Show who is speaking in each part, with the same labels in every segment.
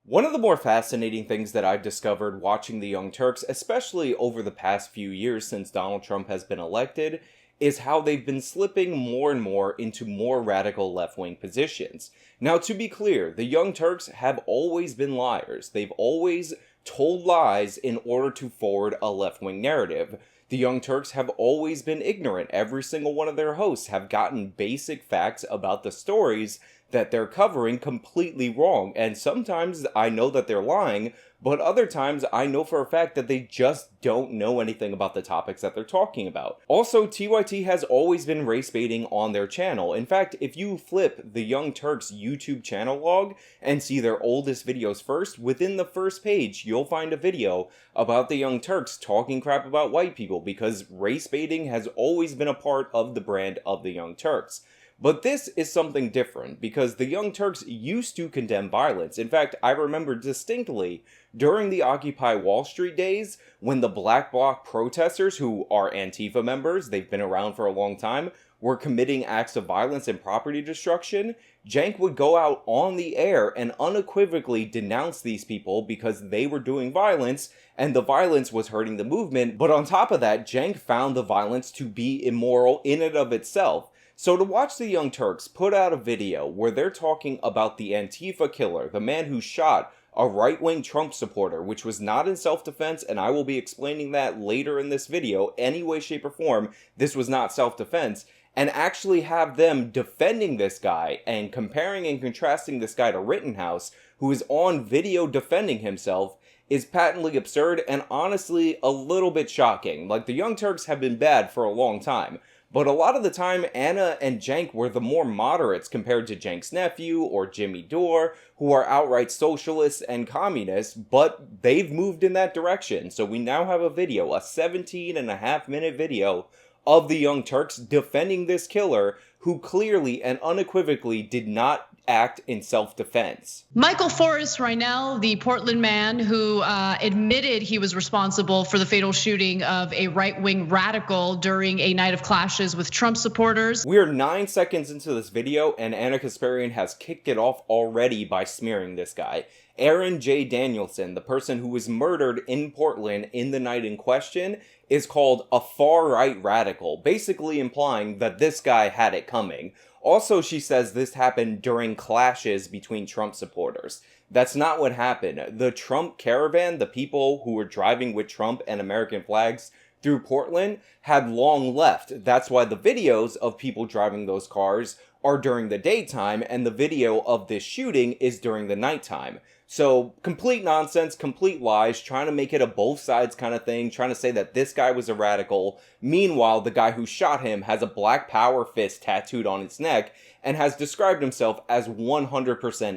Speaker 1: One of the more fascinating things that I've discovered watching the Young Turks, especially over the past few years since Donald Trump has been elected, is how they've been slipping more and more into more radical left-wing positions. Now, to be clear, the Young Turks have always been liars. They've always told lies in order to forward a left-wing narrative. The Young Turks have always been ignorant. Every single one of their hosts have gotten basic facts about the stories that they're covering completely wrong. And sometimes I know that they're lying, but other times I know for a fact that they just don't know anything about the topics that they're talking about. Also, TYT has always been race baiting on their channel. In fact, if you flip the Young Turks YouTube channel log and see their oldest videos first, within the first page, you'll find a video about the Young Turks talking crap about white people, because race baiting has always been a part of the brand of the Young Turks. But this is something different, because the Young Turks used to condemn violence. In fact, I remember distinctly during the Occupy Wall Street days, when the Black Bloc protesters, who are Antifa members, they've been around for a long time, were committing acts of violence and property destruction, Cenk would go out on the air and unequivocally denounce these people because they were doing violence, and the violence was hurting the movement. But on top of that, Cenk found the violence to be immoral in and of itself. So to watch the Young Turks put out a video where they're talking about the Antifa killer, the man who shot a right-wing Trump supporter, which was not in self-defense, and I will be explaining that later in this video, any way, shape, or form, this was not self-defense, and actually have them defending this guy and comparing and contrasting this guy to Rittenhouse, who is on video defending himself, is patently absurd and honestly a little bit shocking. Like, the Young Turks have been bad for a long time. But a lot of the time, Anna and Cenk were the more moderates compared to Cenk's nephew or Jimmy Dore, who are outright socialists and communists, but they've moved in that direction. So we now have a video, a 17.5-minute video of the Young Turks defending this killer who clearly and unequivocally did not act in self-defense.
Speaker 2: Michael Forrest Reinoehl, the Portland man who admitted he was responsible for the fatal shooting of a right-wing radical during a night of clashes with Trump supporters.
Speaker 1: We're 9 seconds into this video, and Anna Kasparian has kicked it off already by smearing this guy. Aaron J. Danielson, the person who was murdered in Portland in the night in question, is called a far-right radical, basically implying that this guy had it coming. Also, she says this happened during clashes between Trump supporters. That's not what happened. The Trump caravan, the people who were driving with Trump and American flags through Portland, had long left. That's why the videos of people driving those cars are during the daytime, and the video of this shooting is during the nighttime. So, complete nonsense, complete lies, trying to make it a both sides kind of thing, trying to say that this guy was a radical. Meanwhile, the guy who shot him has a Black Power fist tattooed on his neck and has described himself as 100%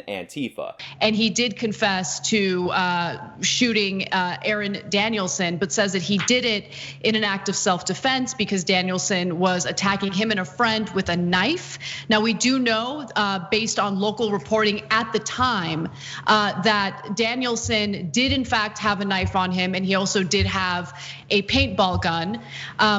Speaker 1: Antifa.
Speaker 2: And he did confess to shooting Aaron Danielson, but says that he did it in an act of self-defense because Danielson was attacking him and a friend with a knife. Now, we do know, based on local reporting at the time, that Danielson did in fact have a knife on him, and he also did have a paintball gun.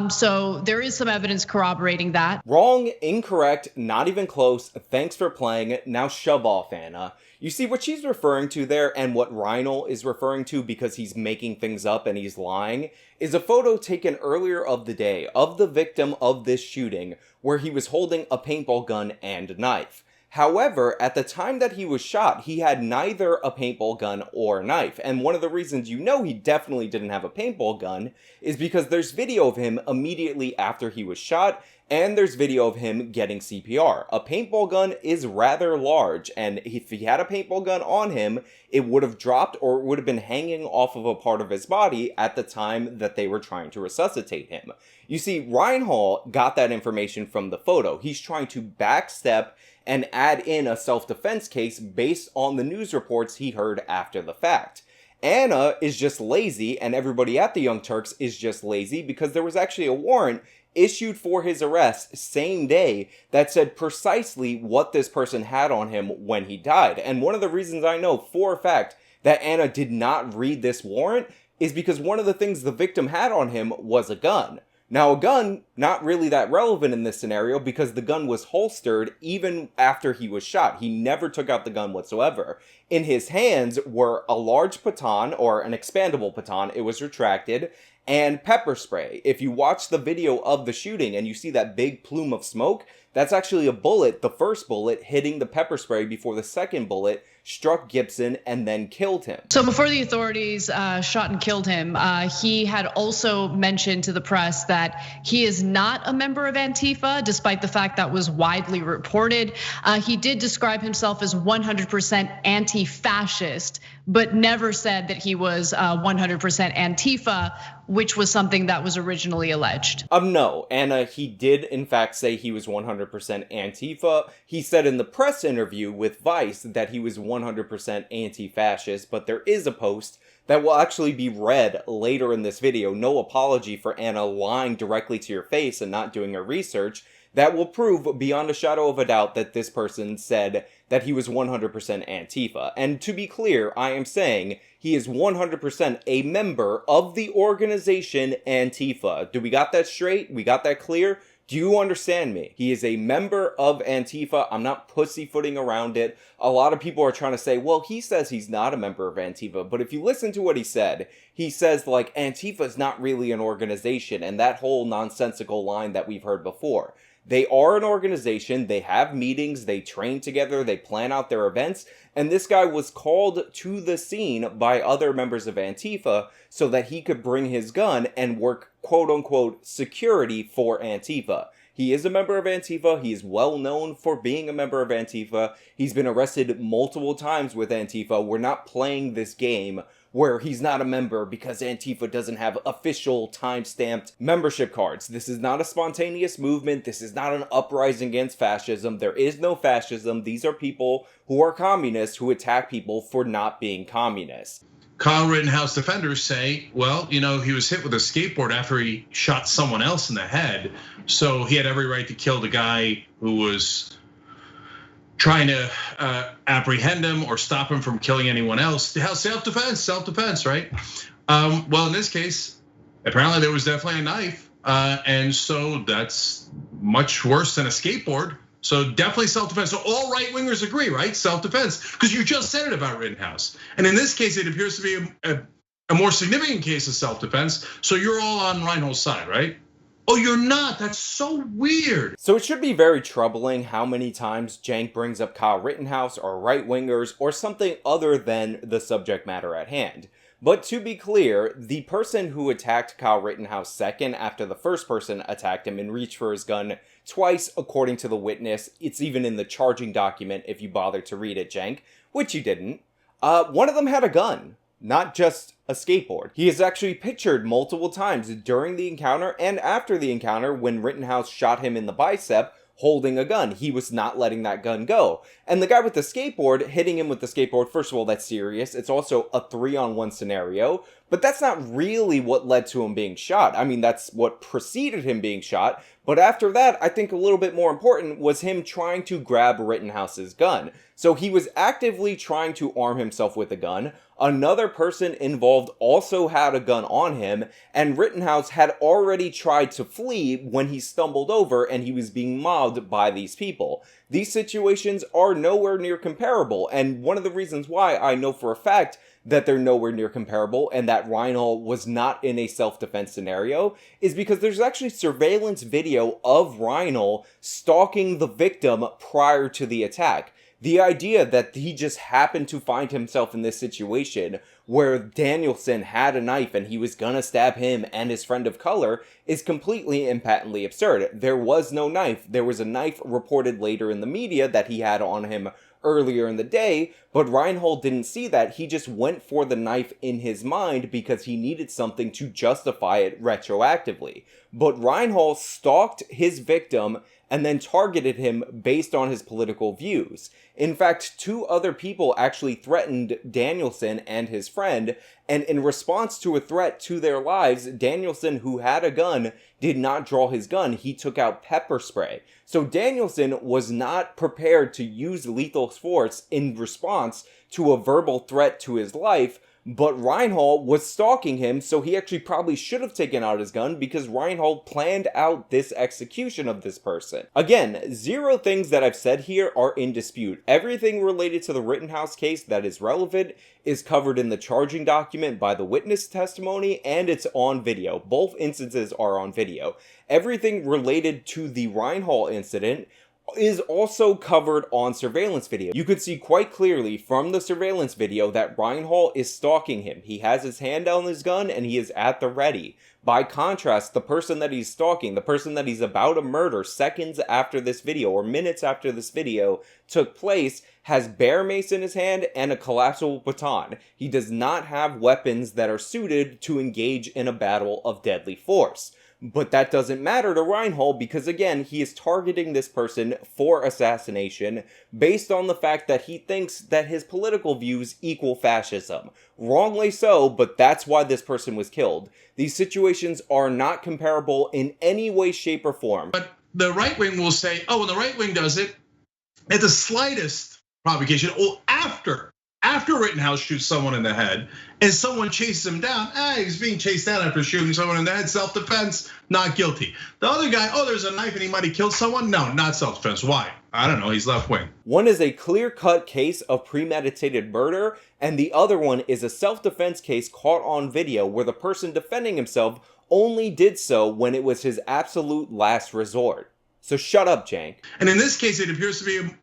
Speaker 2: So there is some evidence corroborating that.
Speaker 1: Wrong, incorrect, not even close. Thanks for playing. Now shove off, Anna. You see, what she's referring to there, and what Reinoehl is referring to because he's making things up and he's lying, is a photo taken earlier of the day of the victim of this shooting where he was holding a paintball gun and a knife. However, at the time that he was shot, he had neither a paintball gun or a knife. And one of the reasons you know he definitely didn't have a paintball gun is because there's video of him immediately after he was shot, and there's video of him getting CPR. A paintball gun is rather large, and if he had a paintball gun on him, it would have dropped or it would have been hanging off of a part of his body at the time that they were trying to resuscitate him. You see, Reinoehl got that information from the photo. He's trying to backstep and add in a self-defense case based on the news reports he heard after the fact. Anna is just lazy, and everybody at the Young Turks is just lazy because there was actually a warrant issued for his arrest same day that said precisely what this person had on him when he died. And one of the reasons I know for a fact that Anna did not read this warrant is because one of the things the victim had on him was a gun. Now, a gun, not really that relevant in this scenario because the gun was holstered even after he was shot. He never took out the gun whatsoever. In his hands were a large baton, or an expandable baton, it was retracted, and pepper spray. If you watch the video of the shooting and you see that big plume of smoke, that's actually a bullet, the first bullet, hitting the pepper spray before the second bullet struck Gibson and then killed him.
Speaker 2: So before the authorities shot and killed him, he had also mentioned to the press that he is not a member of Antifa, despite the fact that was widely reported. He did describe himself as 100% anti-fascist, but never said that he was 100% Antifa, which was something that was originally alleged.
Speaker 1: No, and he did in fact say he was 100% Antifa. He said in the press interview with Vice that he was 100% anti-fascist, but there is a post that will actually be read later in this video. No apology for Anna lying directly to your face and not doing her research. That will prove beyond a shadow of a doubt that this person said that he was 100% Antifa. And to be clear, I am saying he is 100% a member of the organization Antifa. Do we got that straight? We got that clear? Do you understand me? He is a member of Antifa. I'm not pussyfooting around it. A lot of people are trying to say, well, he says he's not a member of Antifa. But if you listen to what he says like Antifa is not really an organization, and that whole nonsensical line that we've heard before. They are an organization, they have meetings, they train together, they plan out their events, and this guy was called to the scene by other members of Antifa so that he could bring his gun and work quote-unquote security for Antifa. He is a member of Antifa, he is well known for being a member of Antifa, he's been arrested multiple times with Antifa. We're not playing this game where he's not a member because Antifa doesn't have official time-stamped membership cards. This is not a spontaneous movement. This is not an uprising against fascism. There is no fascism. These are people who are communists who attack people for not being communists.
Speaker 3: Kyle Rittenhouse defenders say, well, he was hit with a skateboard after he shot someone else in the head. So he had every right to kill the guy who was trying to apprehend him or stop him from killing anyone else. Self-defense, right? Well, in this case, apparently there was definitely a knife. And so that's much worse than a skateboard. So definitely self-defense. So all right-wingers agree, right? Self-defense, because you just said it about Rittenhouse. And in this case, it appears to be a more significant case of self-defense. So you're all on Reinoehl's side, right? Oh, you're not? That's so weird.
Speaker 1: So it should be very troubling how many times Cenk brings up Kyle Rittenhouse or right-wingers or something other than the subject matter at hand. But to be clear, the person who attacked Kyle Rittenhouse second after the first person attacked him and reached for his gun twice, according to the witness, it's even in the charging document if you bother to read it, Cenk, which you didn't, one of them had a gun. Not just a skateboard. He is actually pictured multiple times during the encounter and after the encounter when Rittenhouse shot him in the bicep holding a gun. He was not letting that gun go. And the guy with the skateboard, hitting him with the skateboard, first of all, that's serious. It's also a 3-on-1 scenario, but that's not really what led to him being shot. I mean, that's what preceded him being shot. But after that, I think a little bit more important was him trying to grab Rittenhouse's gun. So he was actively trying to arm himself with a gun. Another person involved also had a gun on him, and Rittenhouse had already tried to flee when he stumbled over and he was being mobbed by these people. These situations are nowhere near comparable, and one of the reasons why I know for a fact that they're nowhere near comparable and that Reinoehl was not in a self-defense scenario is because there's actually surveillance video of Reinoehl stalking the victim prior to the attack. The idea that he just happened to find himself in this situation where Danielson had a knife and he was gonna stab him and his friend of color is completely and patently absurd. There was no knife. There was a knife reported later in the media that he had on him earlier in the day, but Reinoehl didn't see that. He just went for the knife in his mind because he needed something to justify it retroactively. But Reinoehl stalked his victim and then targeted him based on his political views. In fact, 2 other people actually threatened Danielson and his friend, and in response to a threat to their lives, Danielson, who had a gun, did not draw his gun. He took out pepper spray. So Danielson was not prepared to use lethal force in response to a verbal threat to his life, but Reinoehl was stalking him, so he actually probably should have taken out his gun because Reinoehl planned out this execution of this person. Again, 0 things that I've said here are in dispute. Everything related to the Rittenhouse case that is relevant is covered in the charging document by the witness testimony, and it's on video. Both instances are on video. Everything related to the Reinoehl incident is also covered on surveillance video. You could see quite clearly from the surveillance video that Reinoehl is stalking him. He has his hand on his gun and he is at the ready. By contrast, the person that he's stalking, the person that he's about to murder seconds after this video or minutes after this video took place, has bear mace in his hand and a collapsible baton. He does not have weapons that are suited to engage in a battle of deadly force. But that doesn't matter to Reinoehl because, again, he is targeting this person for assassination based on the fact that he thinks that his political views equal fascism. Wrongly so, but that's why this person was killed. These situations are not comparable in any way, shape, or form.
Speaker 3: But the right wing will say, oh, when the right wing does it, at the slightest provocation, or after Rittenhouse shoots someone in the head and someone chases him down, he's being chased down after shooting someone in the head, self-defense, not guilty. The other guy, there's a knife and he might have killed someone. No, not self-defense. Why? I don't know, he's left wing.
Speaker 1: One is a clear-cut case of premeditated murder, and the other one is a self-defense case caught on video where the person defending himself only did so when it was his absolute last resort. So shut up, Jank.
Speaker 3: And in this case, it appears to be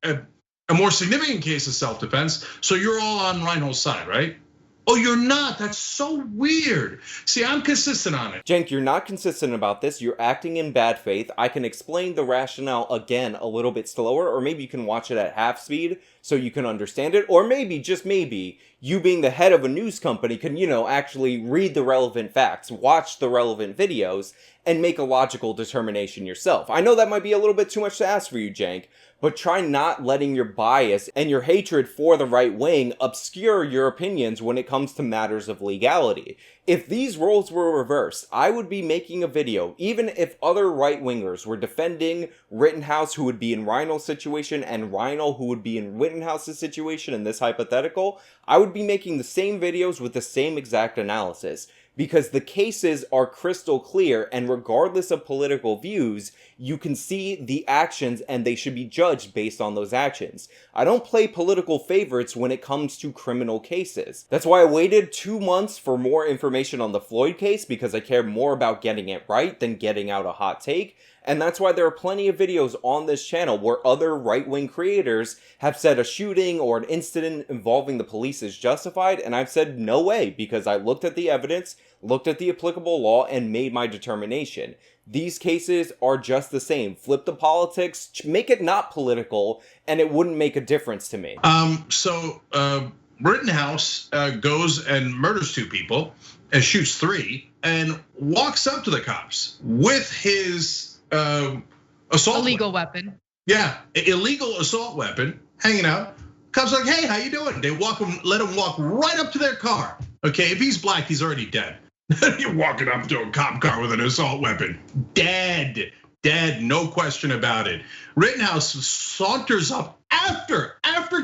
Speaker 3: a more significant case of self-defense, so you're all on Reinoehl's side, right? Oh, you're not. That's so weird. See, I'm consistent on it.
Speaker 1: Jank, you're not consistent about this. You're acting in bad faith. I can explain the rationale again a little bit slower, or maybe you can watch it at half speed so you can understand it. Or maybe, just maybe, you being the head of a news company can, actually read the relevant facts, watch the relevant videos, and make a logical determination yourself. I know that might be a little bit too much to ask for you, Jank, but try not letting your bias and your hatred for the right wing obscure your opinions when it comes to matters of legality. If these roles were reversed, I would be making a video, even if other right-wingers were defending Rittenhouse, who would be in Reinoehl's situation, and Reinoehl, who would be in Rittenhouse's situation in this hypothetical, I would be making the same videos with the same exact analysis. Because the cases are crystal clear, and regardless of political views, you can see the actions and they should be judged based on those actions. I don't play political favorites when it comes to criminal cases. That's why I waited 2 months for more information on the Floyd case, because I care more about getting it right than getting out a hot take. And that's why there are plenty of videos on this channel where other right-wing creators have said a shooting or an incident involving the police is justified, and I've said no way, because I looked at the evidence, looked at the applicable law, and made my determination. These cases are just the same. Flip the politics, make it not political, and it wouldn't make a difference to me.
Speaker 3: Rittenhouse goes and murders 2 people and shoots 3 and walks up to the cops with his assault
Speaker 2: illegal weapon.
Speaker 3: Yeah, illegal assault weapon hanging out. Cops like, hey, how you doing? They let him walk right up to their car. Okay, if he's black, he's already dead. You're walking up to a cop car with an assault weapon. Dead, no question about it. Rittenhouse saunters up after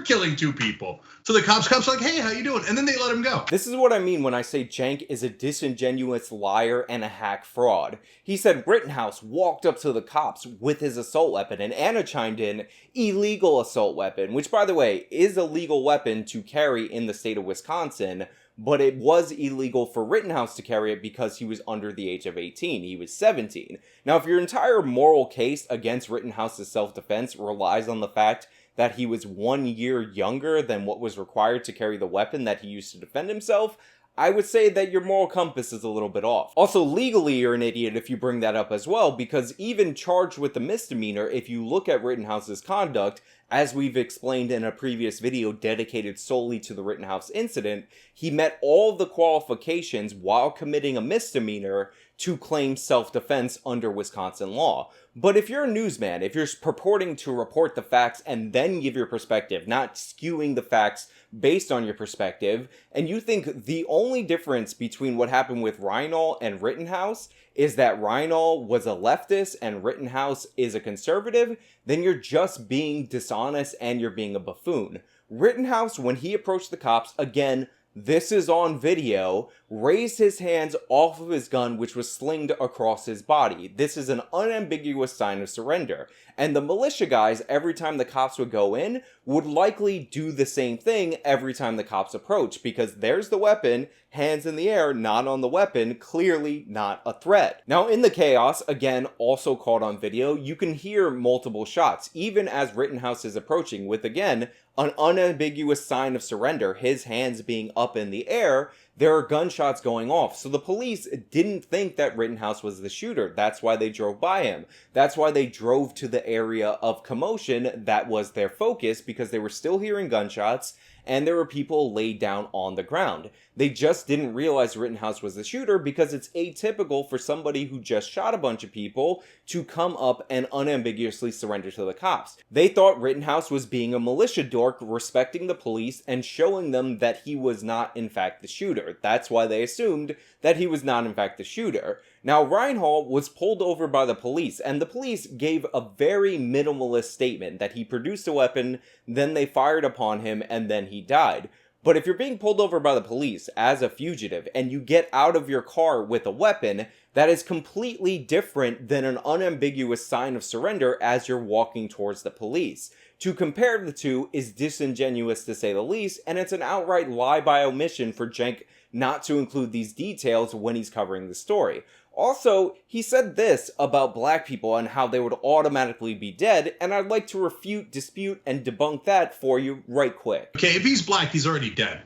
Speaker 3: killing 2 people. So the cops like, hey, how you doing? And then they let him go.
Speaker 1: This is what I mean when I say Jank is a disingenuous liar and a hack fraud. He said Rittenhouse walked up to the cops with his assault weapon, and Anna chimed in, illegal assault weapon, which, by the way, is a legal weapon to carry in the state of Wisconsin, but it was illegal for Rittenhouse to carry it because he was under the age of 18. He was 17. Now, if your entire moral case against Rittenhouse's self-defense relies on the fact that he was 1 year younger than what was required to carry the weapon that he used to defend himself, I would say that your moral compass is a little bit off. Also, legally, you're an idiot if you bring that up as well, because even charged with a misdemeanor, if you look at Rittenhouse's conduct, as we've explained in a previous video dedicated solely to the Rittenhouse incident, he met all the qualifications while committing a misdemeanor to claim self-defense under Wisconsin law. But if you're a newsman, if you're purporting to report the facts and then give your perspective, not skewing the facts based on your perspective, and you think the only difference between what happened with Reinoehl and Rittenhouse is that Reinoehl was a leftist and Rittenhouse is a conservative, then you're just being dishonest and you're being a buffoon. Rittenhouse, when he approached the cops, again, this is on video, raised his hands off of his gun, which was slinged across his body. This is an unambiguous sign of surrender. And the militia guys, every time the cops would go in, would likely do the same thing every time the cops approach, because there's the weapon, hands in the air, not on the weapon, clearly not a threat. Now, in the chaos, again, also caught on video, you can hear multiple shots, even as Rittenhouse is approaching, with, again, an unambiguous sign of surrender, his hands being up in the air. There are gunshots going off. So the police didn't think that Rittenhouse was the shooter. That's why they drove by him. That's why they drove to the area of commotion that was their focus, because they were still hearing gunshots and there were people laid down on the ground. They just didn't realize Rittenhouse was the shooter because it's atypical for somebody who just shot a bunch of people to come up and unambiguously surrender to the cops. They thought Rittenhouse was being a militia dork, respecting the police and showing them that he was not in fact the shooter. That's why they assumed that he was not in fact the shooter. Now, Reinoehl was pulled over by the police, and the police gave a very minimalist statement that he produced a weapon, then they fired upon him, and then he died. But if you're being pulled over by the police as a fugitive, and you get out of your car with a weapon, that is completely different than an unambiguous sign of surrender as you're walking towards the police. To compare the two is disingenuous to say the least, and it's an outright lie by omission for Cenk not to include these details when he's covering the story. Also, he said this about black people and how they would automatically be dead, and I'd like to refute, dispute, and debunk that for you right quick.
Speaker 3: Okay, if he's black, he's already dead.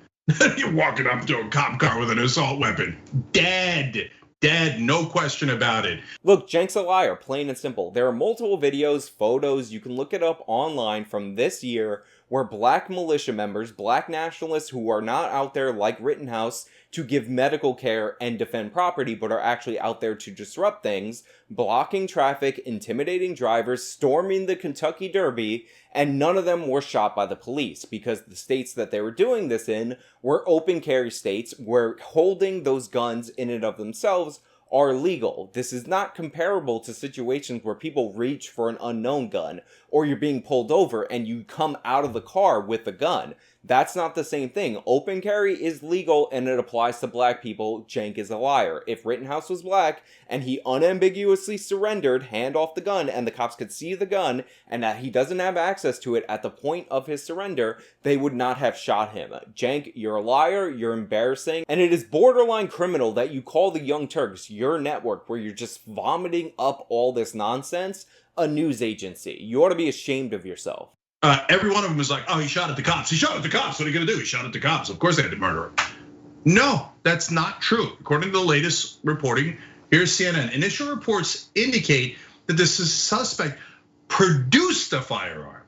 Speaker 3: You're walking up to a cop car with an assault weapon. Dead. Dead, no question about it.
Speaker 1: Look, Cenk's a liar, plain and simple. There are multiple videos, photos, you can look it up online from this year, where black militia members, black nationalists who are not out there like Rittenhouse to give medical care and defend property, but are actually out there to disrupt things, blocking traffic, intimidating drivers, storming the Kentucky Derby, and none of them were shot by the police because the states that they were doing this in were open carry states where holding those guns in and of themselves are legal. This is not comparable to situations where people reach for an unknown gun or you're being pulled over and you come out of the car with a gun. That's not the same thing. Open carry is legal and it applies to black people. Cenk is a liar. If Rittenhouse was black and he unambiguously surrendered, hand off the gun, and the cops could see the gun and that he doesn't have access to it at the point of his surrender, they would not have shot him. Cenk, you're a liar, you're embarrassing, and it is borderline criminal that you call the Young Turks, your network where you're just vomiting up all this nonsense, a news agency. You ought to be ashamed of yourself.
Speaker 3: Every one of them was like, oh, he shot at the cops. He shot at the cops. What are you gonna do? He shot at the cops. Of course they had to murder him. No, that's not true. According to the latest reporting, here's CNN. Initial reports indicate that this suspect produced a firearm.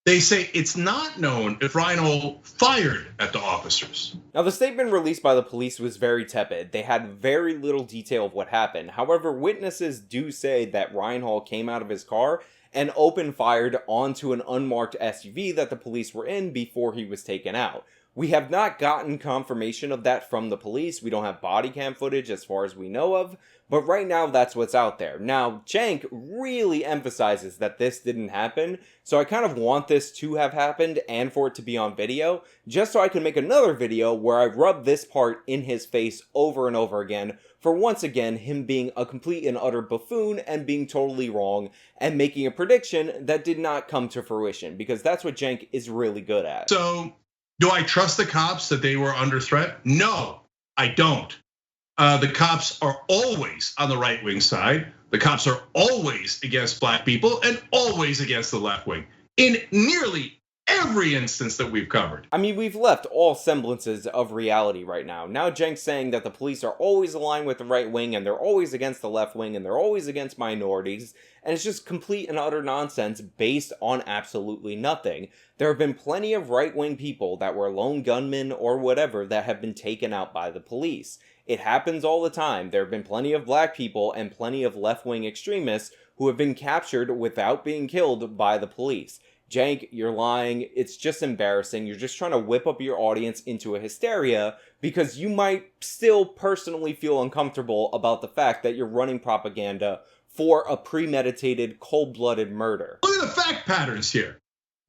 Speaker 3: They say it's not known if Reinoehl fired at the officers.
Speaker 1: Now, the statement released by the police was very tepid. They had very little detail of what happened. However, witnesses do say that Reinoehl came out of his car and open fired onto an unmarked SUV that the police were in before he was taken out. We have not gotten confirmation of that from the police. We don't have body cam footage as far as we know of, but right now that's what's out there. Now, Cenk really emphasizes that this didn't happen, so I kind of want this to have happened and for it to be on video, just so I can make another video where I rub this part in his face over and over again for once again him being a complete and utter buffoon and being totally wrong and making a prediction that did not come to fruition, because that's what Cenk is really good at.
Speaker 3: So, do I trust the cops that they were under threat? No, I don't. The cops are always on the right wing side. The cops are always against black people and always against the left wing in nearly every instance that we've covered.
Speaker 1: I mean, we've left all semblances of reality right now. Now Cenk's saying that the police are always aligned with the right wing and they're always against the left wing and they're always against minorities. And it's just complete and utter nonsense based on absolutely nothing. There have been plenty of right-wing people that were lone gunmen or whatever that have been taken out by the police. It happens all the time. There have been plenty of black people and plenty of left-wing extremists who have been captured without being killed by the police. Cenk, you're lying. It's just embarrassing. You're just trying to whip up your audience into a hysteria because you might still personally feel uncomfortable about the fact that you're running propaganda for a premeditated, cold-blooded murder.
Speaker 3: Look at the fact patterns here.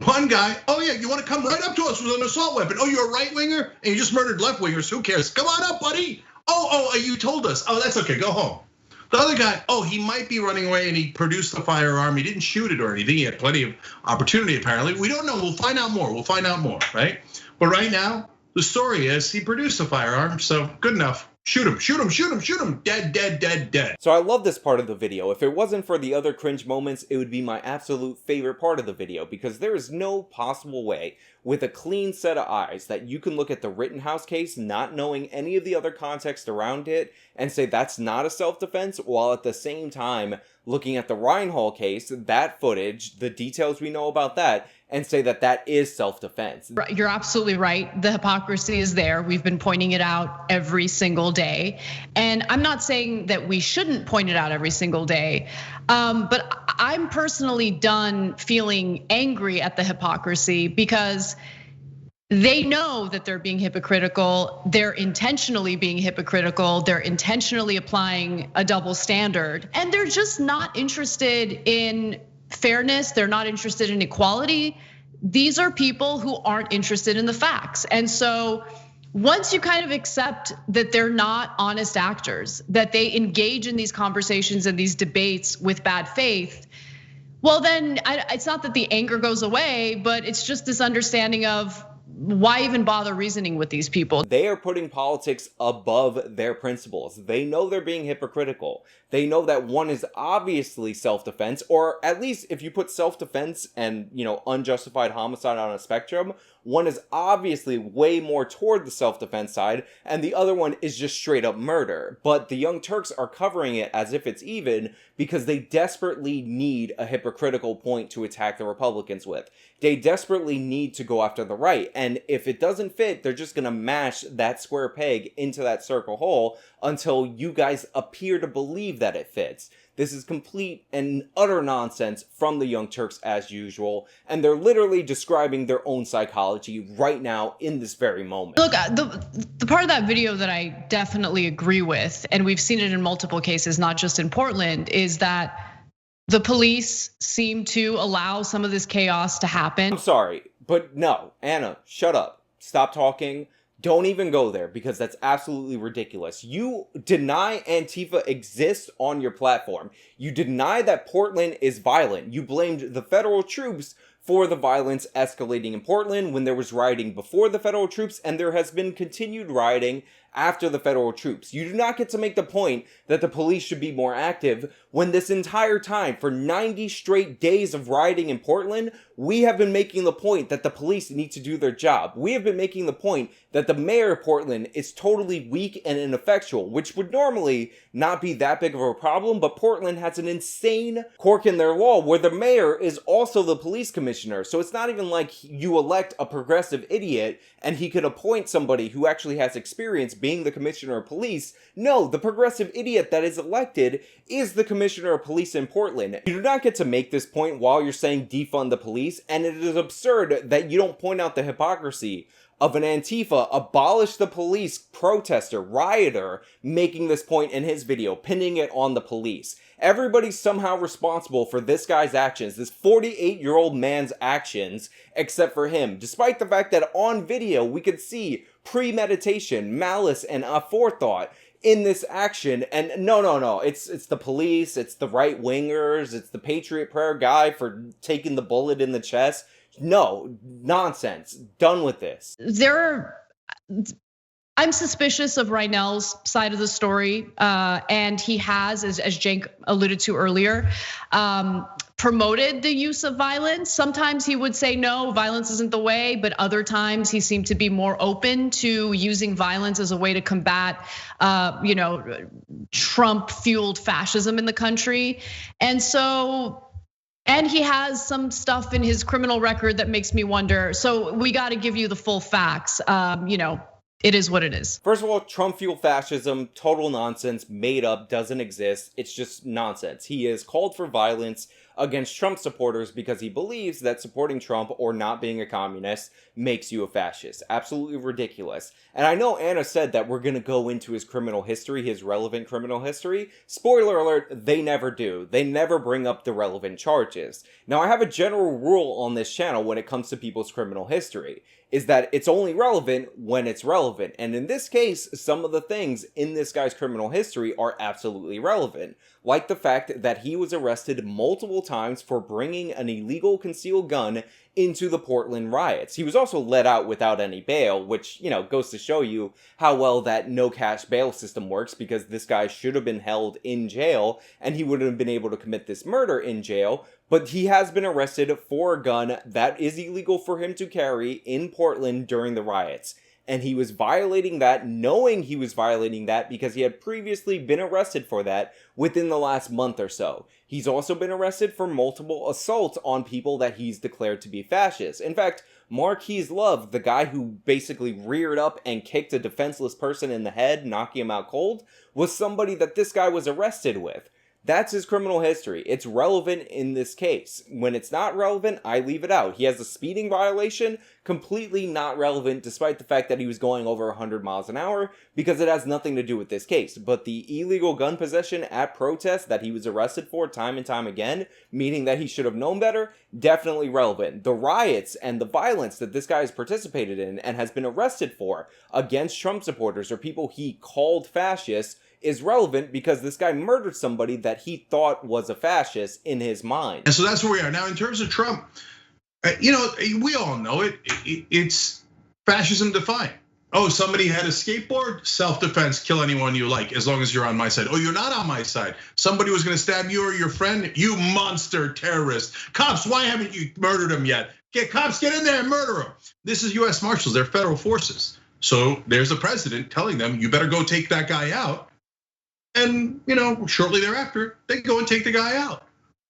Speaker 3: One guy, oh yeah, you want to come right up to us with an assault weapon. Oh, you're a right-winger and you just murdered left-wingers. Who cares? Come on up, buddy. Oh, you told us. Oh, that's okay. Go home. The other guy, oh, he might be running away and he produced the firearm. He didn't shoot it or anything. He had plenty of opportunity, apparently. We don't know. We'll find out more. Right? But right now, the story is he produced a firearm, so good enough. Shoot him. Dead.
Speaker 1: So I love this part of the video. If it wasn't for the other cringe moments, it would be my absolute favorite part of the video because there is no possible way with a clean set of eyes that you can look at the Rittenhouse case not knowing any of the other context around it and say that's not a self-defense while at the same time looking at the Reinoehl case, that footage, the details we know about that, and say that that is self-defense.
Speaker 2: You're absolutely right. The hypocrisy is there. We've been pointing it out every single day. And I'm not saying that we shouldn't point it out every single day, but I'm personally done feeling angry at the hypocrisy because they know that they're being hypocritical. They're intentionally being hypocritical. They're intentionally applying a double standard. And they're just not interested in fairness. They're not interested in equality. These are people who aren't interested in the facts. And so once you kind of accept that they're not honest actors, that they engage in these conversations and these debates with bad faith, well, then it's not that the anger goes away, but it's just this understanding of why even bother reasoning with these people?
Speaker 1: They are putting politics above their principles. They know they're being hypocritical. They know that one is obviously self-defense, or at least if you put self-defense and, unjustified homicide on a spectrum, one is obviously way more toward the self-defense side, and the other one is just straight up murder. But the Young Turks are covering it as if it's even because they desperately need a hypocritical point to attack the Republicans with. They desperately need to go after the right, and if it doesn't fit, they're just gonna mash that square peg into that circle hole until you guys appear to believe that it fits. This is complete and utter nonsense from the Young Turks as usual, and they're literally describing their own psychology right now in this very moment.
Speaker 2: Look, the part of that video that I definitely agree with, and we've seen it in multiple cases, not just in Portland, is that the police seem to allow some of this chaos to happen.
Speaker 1: I'm sorry, but no, Anna, shut up. Stop talking. Don't even go there because that's absolutely ridiculous. You deny Antifa exists on your platform. You deny that Portland is violent. You blamed the federal troops for the violence escalating in Portland when there was rioting before the federal troops and there has been continued rioting after the federal troops. You do not get to make the point that the police should be more active when this entire time, for 90 straight days of rioting in Portland, we have been making the point that the police need to do their job. We have been making the point that the mayor of Portland is totally weak and ineffectual, which would normally not be that big of a problem, but Portland has an insane quirk in their law where the mayor is also the police commissioner. So it's not even like you elect a progressive idiot and he could appoint somebody who actually has experience being the commissioner of police. No, the progressive idiot that is elected is the commissioner of police in Portland. You do not get to make this point while you're saying defund the police, and it is absurd that you don't point out the hypocrisy of an Antifa abolish the police protester, rioter, making this point in his video, pinning it on the police. Everybody's somehow responsible for this guy's actions, this 48-year-old man's actions, except for him, despite the fact that on video we could see premeditation, malice, and forethought in this action. And no, it's the police, it's the right-wingers, it's the Patriot Prayer guy for taking the bullet in the chest. No, nonsense. Done with this.
Speaker 2: I'm suspicious of Reinoehl's side of the story, and he has, as Cenk alluded to earlier, promoted the use of violence. Sometimes he would say, no, violence isn't the way, but other times he seemed to be more open to using violence as a way to combat, Trump-fueled fascism in the country. And he has some stuff in his criminal record that makes me wonder. So we got to give you the full facts. It is what it is.
Speaker 1: First of all, Trump-fueled fascism, total nonsense, made up, doesn't exist. It's just nonsense. He has called for violence against Trump supporters because he believes that supporting Trump or not being a communist makes you a fascist. Absolutely ridiculous. And I know Anna said that we're going to go into his criminal history, his relevant criminal history. Spoiler alert, they never do. They never bring up the relevant charges. Now, I have a general rule on this channel when it comes to people's criminal history, is that it's only relevant when it's relevant. And in this case, some of the things in this guy's criminal history are absolutely relevant. Like the fact that he was arrested multiple times for bringing an illegal concealed gun into the Portland riots. He was also let out without any bail, which, goes to show you how well that no cash bail system works, because this guy should have been held in jail and he would have been able to commit this murder in jail. But he has been arrested for a gun that is illegal for him to carry in Portland during the riots. And he was violating that, knowing he was violating that, because he had previously been arrested for that within the last month or so. He's also been arrested for multiple assaults on people that he's declared to be fascist. In fact, Marquise Love, the guy who basically reared up and kicked a defenseless person in the head, knocking him out cold, was somebody that this guy was arrested with. That's his criminal history. It's relevant in this case. When it's not relevant, I leave it out. He has a speeding violation, completely not relevant, despite the fact that he was going over 100 miles an hour, because it has nothing to do with this case. But the illegal gun possession at protests that he was arrested for time and time again, meaning that he should have known better, definitely relevant. The riots and the violence that this guy has participated in and has been arrested for against Trump supporters or people he called fascists is relevant because this guy murdered somebody that he thought was a fascist in his mind.
Speaker 3: And so that's where we are. Now, in terms of Trump, we all know it. It's fascism defined. Oh, somebody had a skateboard, self-defense, kill anyone you like, as long as you're on my side. Oh, you're not on my side. Somebody was gonna stab you or your friend, you monster terrorist. Cops, why haven't you murdered him yet? Cops, get in there and murder him. This is US Marshals, they're federal forces. So there's the president telling them, you better go take that guy out. And shortly thereafter, they go and take the guy out.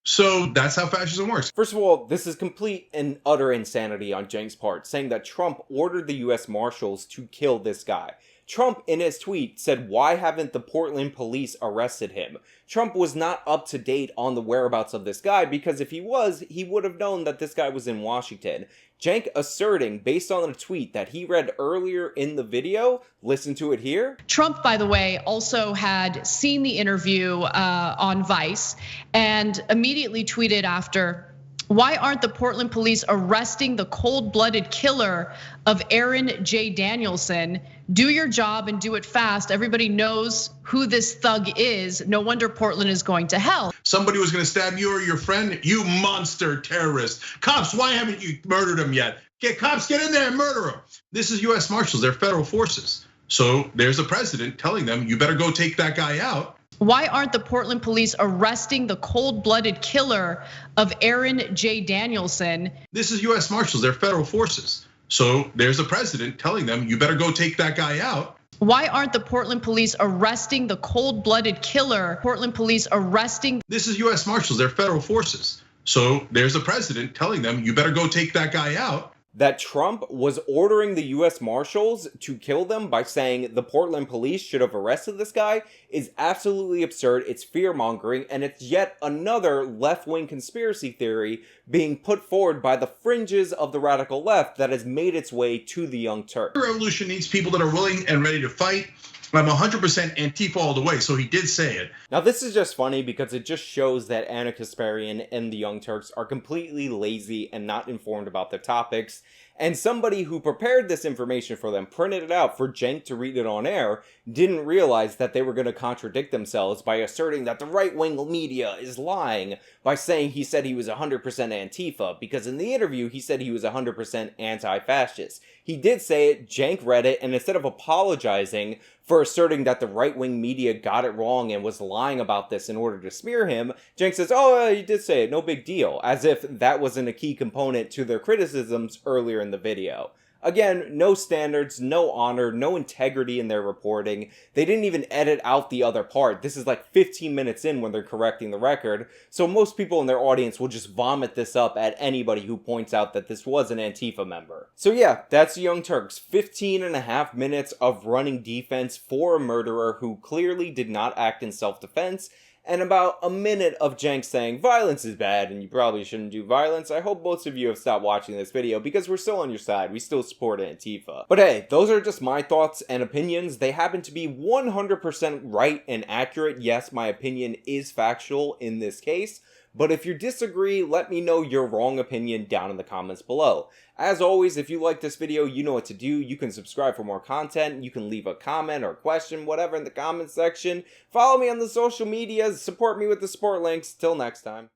Speaker 3: So that's how fascism works.
Speaker 1: First of all, this is complete and utter insanity on Cenk's part, saying that Trump ordered the US Marshals to kill this guy. Trump, in his tweet, said, why haven't the Portland police arrested him? Trump was not up to date on the whereabouts of this guy, because if he was, he would have known that this guy was in Washington. Cenk asserting, based on a tweet that he read earlier in the video, listen to it here.
Speaker 2: Trump, by the way, also had seen the interview on Vice and immediately tweeted after, why aren't the Portland police arresting the cold-blooded killer of Aaron J. Danielson? Do your job and do it fast. Everybody knows who this thug is. No wonder Portland is going to hell.
Speaker 3: Somebody was gonna stab you or your friend, you monster terrorist. Cops, why haven't you murdered him yet? Cops, get in there and murder him. This is US Marshals, they're federal forces. So there's the president telling them, you better go take that guy out.
Speaker 2: Why aren't the Portland police arresting the cold-blooded killer of Aaron J. Danielson?
Speaker 3: This is US Marshals, they're federal forces. So there's the president telling them, you better go take that guy out.
Speaker 2: Why aren't the Portland police arresting the cold-blooded killer? Portland police arresting.
Speaker 3: This is US Marshals, they're federal forces. So there's the president telling them, you better go take that guy out.
Speaker 1: That Trump was ordering the US Marshals to kill them by saying the Portland police should have arrested this guy is absolutely absurd. It's fear-mongering, and it's yet another left-wing conspiracy theory being put forward by the fringes of the radical left that has made its way to the Young Turks.
Speaker 3: The revolution needs people that are willing and ready to fight. I'm 100% Antifa all the way, so he did say it.
Speaker 1: Now this is just funny because it just shows that Anna Kasparian and the Young Turks are completely lazy and not informed about their topics. And somebody who prepared this information for them, printed it out for Cenk to read it on air, didn't realize that they were going to contradict themselves by asserting that the right-wing media is lying by saying he said he was 100% Antifa, because in the interview he said he was 100% anti-fascist. He did say it, Cenk read it, and instead of apologizing for asserting that the right-wing media got it wrong and was lying about this in order to smear him, Cenk says, oh, you did say it, no big deal, as if that wasn't a key component to their criticisms earlier in the video. Again, no standards, no honor, no integrity in their reporting. They didn't even edit out the other part. This is like 15 minutes in when they're correcting the record, so most people in their audience will just vomit this up at anybody who points out that this was an Antifa member. So yeah, that's Young Turks. 15 and a half minutes of running defense for a murderer who clearly did not act in self-defense, and about a minute of Cenk saying violence is bad and you probably shouldn't do violence. I hope most of you have stopped watching this video because we're still on your side. We still support Antifa. But hey, those are just my thoughts and opinions. They happen to be 100% right and accurate. Yes, my opinion is factual in this case. But if you disagree, let me know your wrong opinion down in the comments below. As always, if you like this video, you know what to do. You can subscribe for more content. You can leave a comment or question, whatever, in the comment section. Follow me on the social medias. Support me with the support links. Till next time.